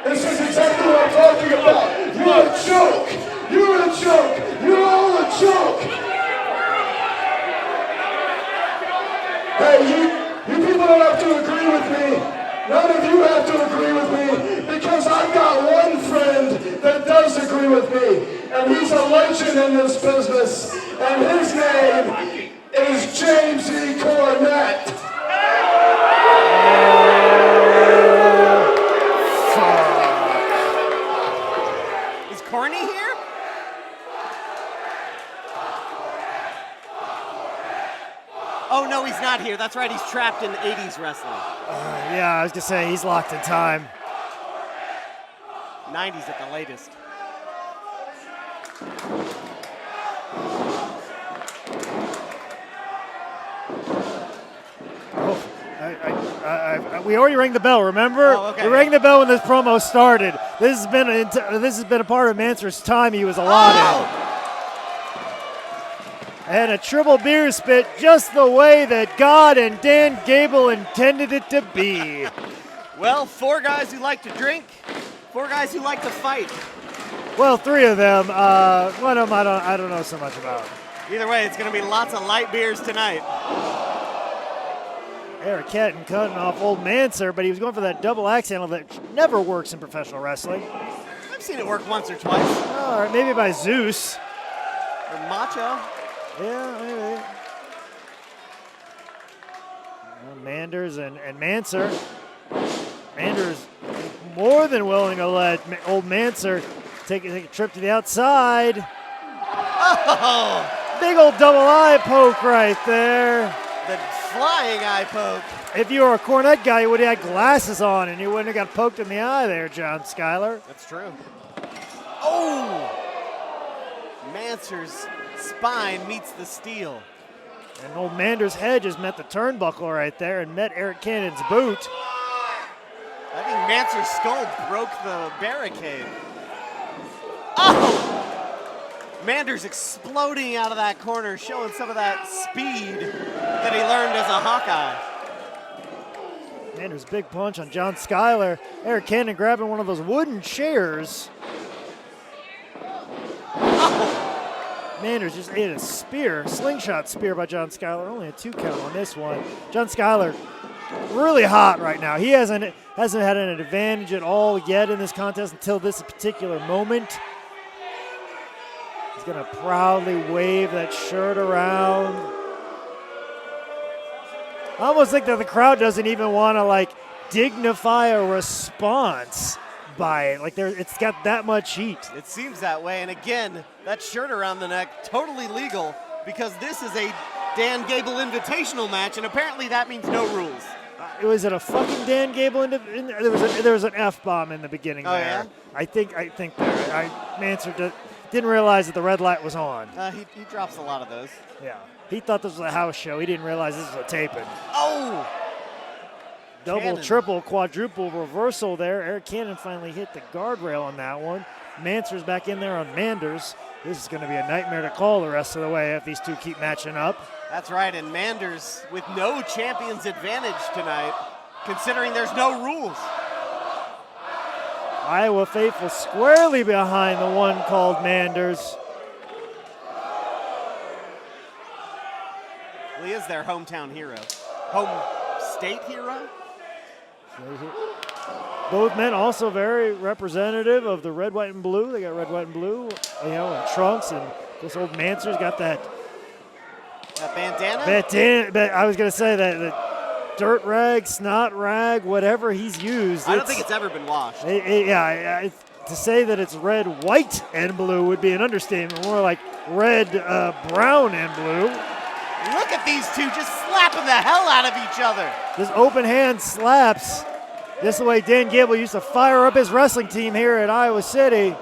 This is exactly what I'm talking about. You're a joke. You're a joke. You're all a joke. Hey, you people don't have to agree with me. None of you have to agree with me because I've got one friend that does agree with me. And he's a legend in this business. And his name is James E. Cornette. Is Corny here? Oh, no, he's not here. That's right, he's trapped in 80s wrestling. Yeah, I was going to say, he's locked in time. 90s at the latest. We already rang the bell, remember? Oh, okay. We rang the bell when this promo started. This has been a part of Mancer's time he was allotted. Oh! And a triple beer spit just the way that God and Dan Gable intended it to be. Well, 4 guys who like to drink, 4 guys who like to fight. Well, 3 of them. One of them I don't know so much about. Either way, it's going to be lots of light beers tonight. Arik cutting off old Mancer, but he was going for that double axe handle that never works in professional wrestling. I've seen it work once or twice. All right, maybe by Zeus. Or Macho. Yeah, maybe. Manders and Mancer. Manders more than willing to let old Mancer take a trip to the outside. Oh! Big old double eye poke right there. The flying eye poke. If you were a Cornette guy, you would have had glasses on and you wouldn't have got poked in the eye there, John Skyler. That's true. Oh! Mancer's spine meets the steel. And old Manders' head just met the turnbuckle right there and met Arik Cannon's boot. I think Mancer's skull broke the barricade. Oh! Manders exploding out of that corner, showing some of that speed that he learned as a Hawkeye. Manders' big punch on John Skyler. Arik Cannon grabbing one of those wooden chairs. Oh! Manders just ate a spear, slingshot spear by John Skyler. Only a 2 count on this one. John Skyler really hot right now. He hasn't had an advantage at all yet in this contest until this particular moment. He's going to proudly wave that shirt around. I almost think that the crowd doesn't even want to dignify a response by it. It's got that much heat. It seems that way, and again, that shirt around the neck, totally legal, because this is a Dan Gable Invitational match, and apparently that means no rules. Was it a fucking Dan Gable? There was an F-bomb in the beginning there. Yeah? I think there. Mancer didn't realize that the red light was on. He drops a lot of those. Yeah. He thought this was a house show. He didn't realize this was a taping. Oh! Double, Cannon. triple, quadruple reversal there. Arik Cannon finally hit the guardrail on that one. Mancer's back in there on Manders. This is going to be a nightmare to call the rest of the way if these two keep matching up. That's right, and Manders with no champion's advantage tonight, considering there's no rules. Iowa faithful squarely behind the one called Manders. Well, he is their hometown hero. Home state hero? Both men also very representative of the red, white, and blue. They got red, white, and blue, and trunks. And this old Mancer's got that bandana? I was going to say that the dirt rag, snot rag, whatever he's used. I don't think it's ever been washed. To say that it's red, white, and blue would be an understatement. More like red, brown, and blue. Look at these two just slapping the hell out of each other. This open hand slaps. This is the way Dan Gable used to fire up his wrestling team here at Iowa City.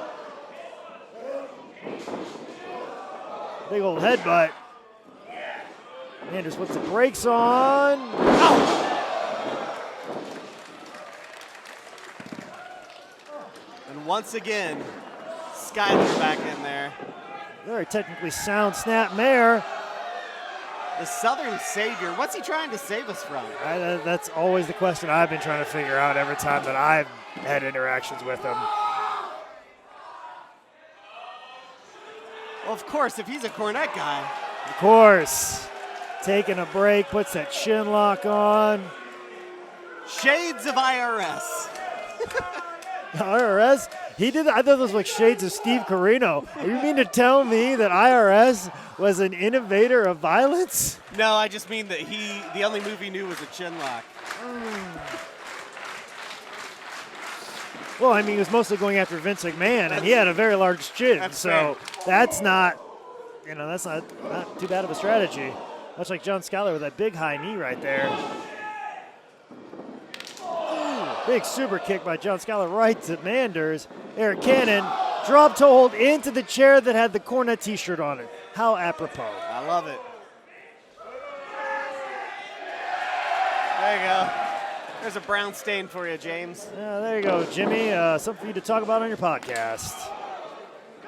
Big old headbutt. Manders puts the brakes on. Oh! And once again, Skyler back in there. Very technically sound snap mare. The Southern Savior. What's he trying to save us from? That's always the question I've been trying to figure out every time that I've had interactions with him. Well, of course, if he's a Cornette guy. Of course. Taking a break, puts that shin lock on. Shades of IRS. IRS? He did. I thought those were like shades of Steve Carino. You mean to tell me that IRS was an innovator of violence? No, I just mean that the only move he knew was a chin lock. Well, I mean, he was mostly going after Vince McMahon, and he had a very large chin. That's not too bad of a strategy. Much like John Skyler with that big high knee right there. Big super kick by John Skyler right to Manders. Arik Cannon drop toe hold into the chair that had the Cornette t-shirt on it. How apropos. I love it. There you go. There's a brown stain for you, James. Yeah, there you go, Jimmy. Something for you to talk about on your podcast.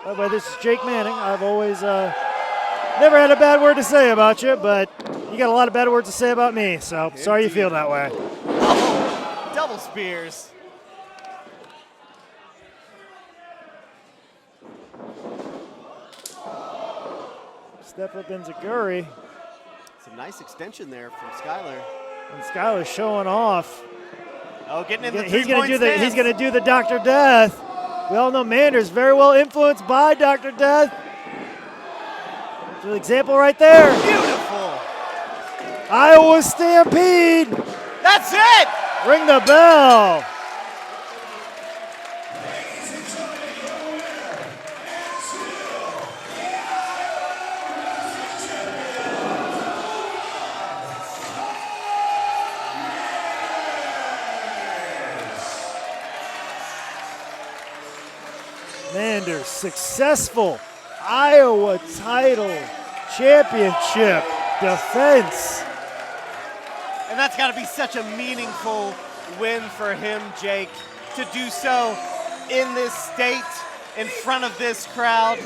By the way, this is Jake Manning. I've always never had a bad word to say about you, but you got a lot of bad words to say about me, so sorry you feel that way. Oh, double spears. Step up Enziguri. Some nice extension there from Skyler. And Skyler showing off. Oh, getting in the he's gonna do stance. He's gonna do the Dr. Death. We all know Manders very well influenced by Dr. Death. There's an example right there. Beautiful. Iowa Stampede. That's it. Ring the bell. Manders, successful Iowa title championship defense. And that's got to be such a meaningful win for him, Jake, to do so in this state, in front of this crowd.